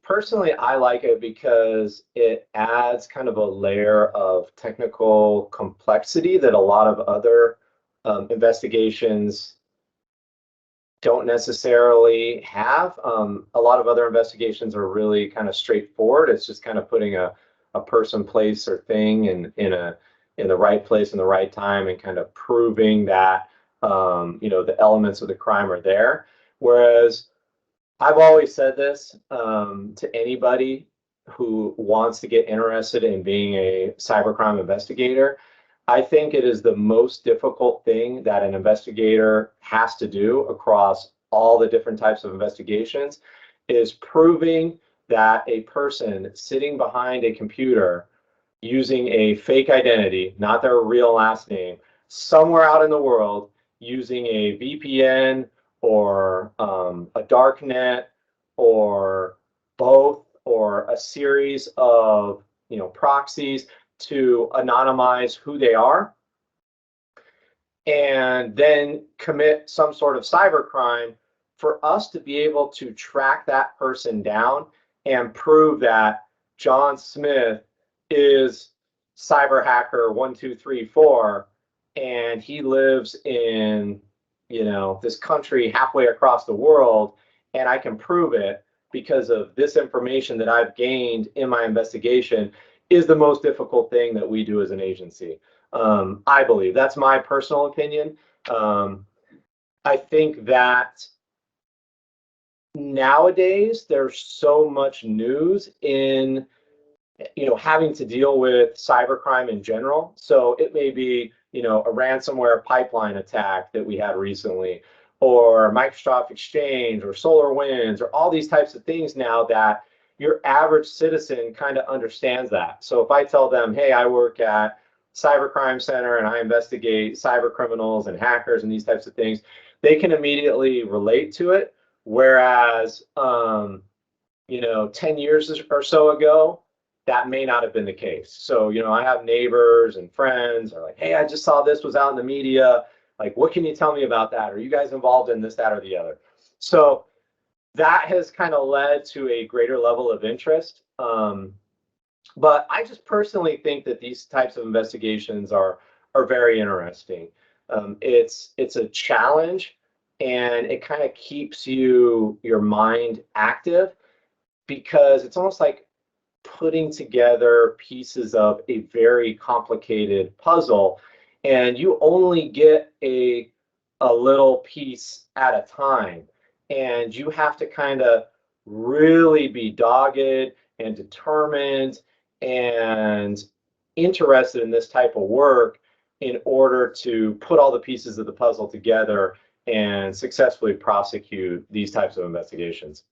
Personally, I like it because it adds kind of a layer of technical complexity that a lot of other investigations don't necessarily have. A lot of other investigations are really kind of straightforward. It's just kind of putting a person, place, or thing in the right place in the right time and kind of proving that the elements of the crime are there. Whereas I've always said this to anybody who wants to get interested in being a cybercrime investigator. I think it is the most difficult thing that an investigator has to do across all the different types of investigations is proving that a person sitting behind a computer using a fake identity, not their real last name, somewhere out in the world using a VPN or a dark net or both or a series of proxies to anonymize who they are and then commit some sort of cybercrime. For us to be able to track that person down and prove that John Smith is cyber hacker 1234 and he lives in this country halfway across the world, and I can prove it because of this information that I've gained in my investigation, is the most difficult thing that we do as an agency. I believe that's my personal opinion. I think that nowadays there's so much news in having to deal with cybercrime in general. So it may be a ransomware pipeline attack that we had recently, or Microsoft Exchange, or SolarWinds, or all these types of things now that your average citizen kind of understands that. So if I tell them, hey, I work at Cybercrime Center and I investigate cyber criminals and hackers and these types of things, they can immediately relate to it. Whereas, 10 years or so ago, that may not have been the case. So, I have neighbors and friends are like, hey, I just saw this was out in the media. Like, what can you tell me about that? Are you guys involved in this, that, or the other? So that has kind of led to a greater level of interest. But I just personally think that these types of investigations are very interesting. It's a challenge, and it kind of keeps your mind active because it's almost like putting together pieces of a very complicated puzzle, and you only get a little piece at a time, and you have to kind of really be dogged and determined and interested in this type of work in order to put all the pieces of the puzzle together and successfully prosecute these types of investigations.